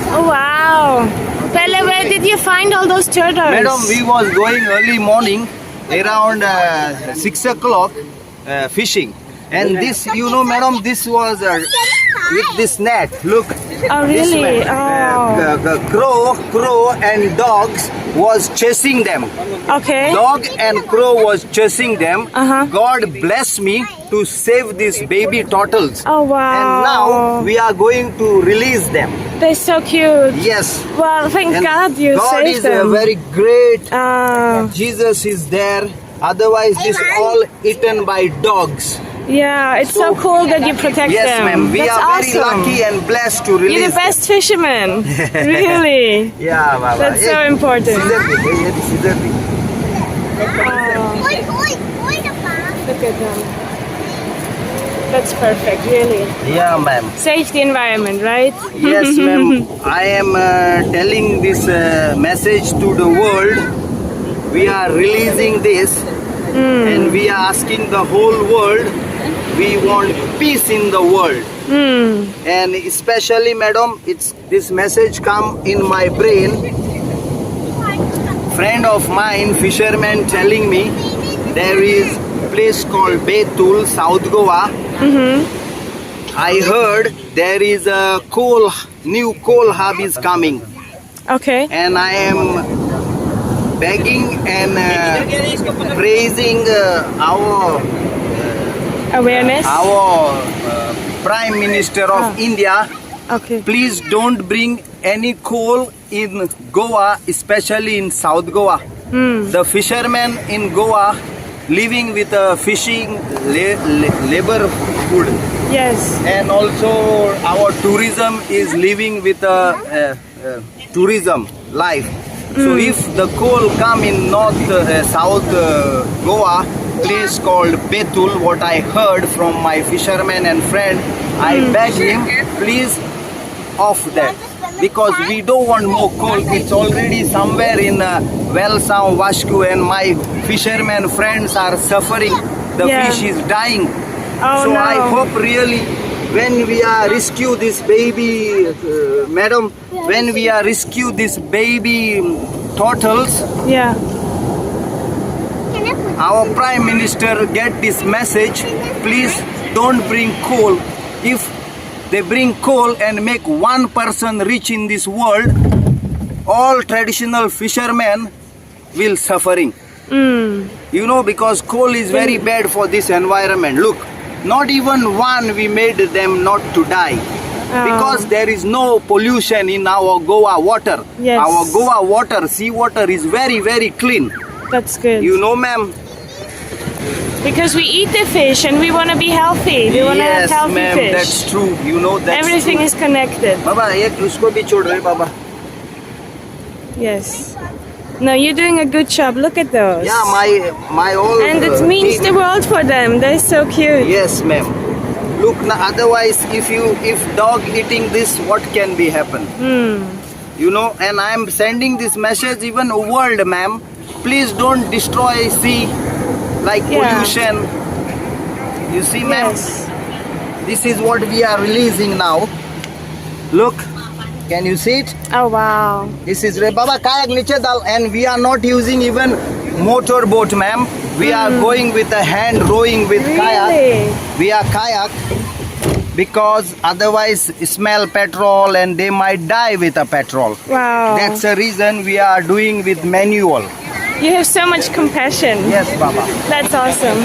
Oh wow. Pele, where did you find all those turtles? Madam, we was going early morning around 6 o'clock fishing. And this, you know, madam, this was with this net. Look. Oh really? Crow and dogs was chasing them. Okay. Dog and crow was chasing them. Uh-huh. God bless me to save these baby turtles. Oh wow. And now we are going to release them. They're so cute. Yes. Well, thank And God you God saved is them. very great. Ah. Jesus is there. Otherwise, this all eaten by dogs. Yeah, it's so So- cool that you protect Yes, them. ma'am. We That's are very awesome. lucky and blessed to release You're the best fisherman. Really. them. Yeah, Baba. That's so important. Scissor me. Scissor me. Oh, look at them. That's perfect, really. Yeah, ma'am. Save the environment, right? Yes, ma'am. I am telling this message to the world. We are releasing this, and we are asking the whole world. We want peace in the world, and especially, madam, it's this message come in my brain. Friend of mine, fisherman, telling me there is a place called Betul, South Goa. I heard there is a new coal hub is coming, Okay. and I am begging and praising our Awareness? Prime Minister of India. Okay. Please don't bring any coal in Goa, especially in South Goa. The fishermen in Goa living with a fishing labor food, Yes. and also our tourism is living with a tourism life. So if the coal come in South Goa, place called Betul, what I heard from my fisherman and friend, I beg him, please off that, because we don't want more coal. It's already somewhere in Welsam, Vasco, and my fishermen friends are suffering. The Yeah. fish is dying. Oh So no. I hope really when we are rescue this baby, madam, when we are rescue this baby turtles, Yeah. our Prime Minister get this message, please don't bring coal. If they bring coal and make one person rich in this world, all traditional fishermen will suffering. You know, because coal is very bad for this environment. Look, not even one we made them not to die. Because there is no pollution in our Goa water. Yes. Our Goa water, sea water is very, very clean. That's good. You know, ma'am? Because we eat the fish and we want to be healthy. We want to have Yes, healthy ma'am, fish. that's true. You know, that's Everything true. is connected. Baba, ek usko bhi chhod rahe, Baba. Yes. No, you're doing a good job. Look at those. Yeah, my all. And it means the world for them. They're so cute. Yes, ma'am. Look, otherwise, if dog eating this, what can be happen? You know, and I am sending this message even world, ma'am. Please don't destroy sea like Yeah. pollution. You see, ma'am. Yes. This is what we are releasing now. Look, can you see it? Oh wow. This is Baba kayak niche dal, and we are not using even motor boat, ma'am. We are going with a hand rowing with kayak. Really? We are kayak because otherwise smell petrol and they might die with a petrol. Wow. That's the reason we are doing with manual. You have so much compassion. Yes, Baba. That's awesome.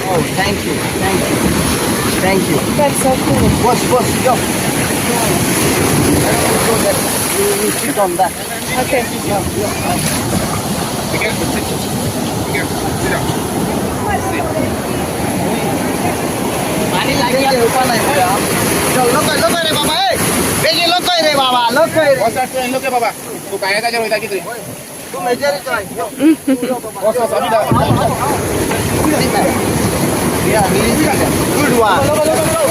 Oh, thank you, thank you, thank you. That's so cool. Boss, yo. You sit on that. Okay. Yeah, good one.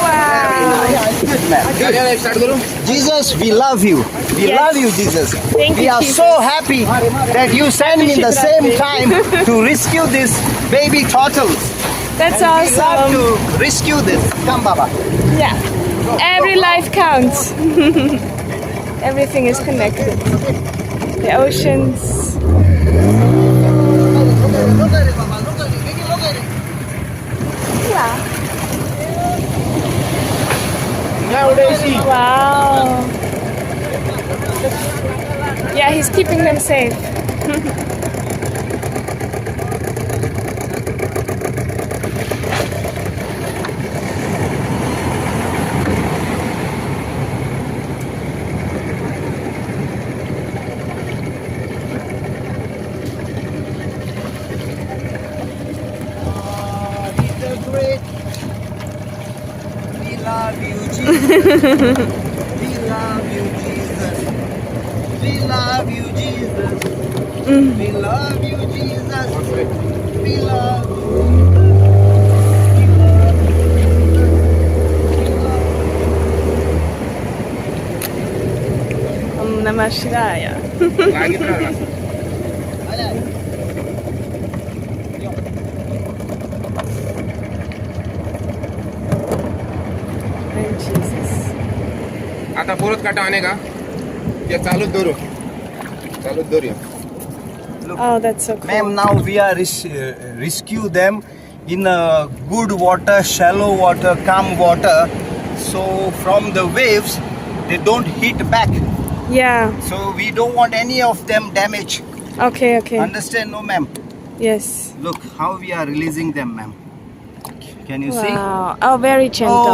Wow. Good, ma'am. Jesus, we love you. We Yes. love you, Jesus. Thank we you, are Jesus. so happy that you sent me in the same time to rescue this baby turtles. That's And we love awesome. to rescue this. Come, Baba. Yeah. Every life counts. Everything is connected. The oceans. Yeah. Wow. Yeah, he's keeping them safe. We love you, Jesus. We love you, Jesus. We love you, Jesus. We love you, Jesus. We love you. Om Namah Shivaya. Thank Jesus. आता परत काटा आने का ये चालूच धरू Oh, that's so cool. Ma'am, now we are rescue them in good water, shallow water, calm water. So from the waves, they don't hit back. Yeah. So we don't want any of them damage. Okay, okay. Understand, no, ma'am? Yes. Look how we are releasing them, ma'am. Can you see? Wow. Oh, very gentle.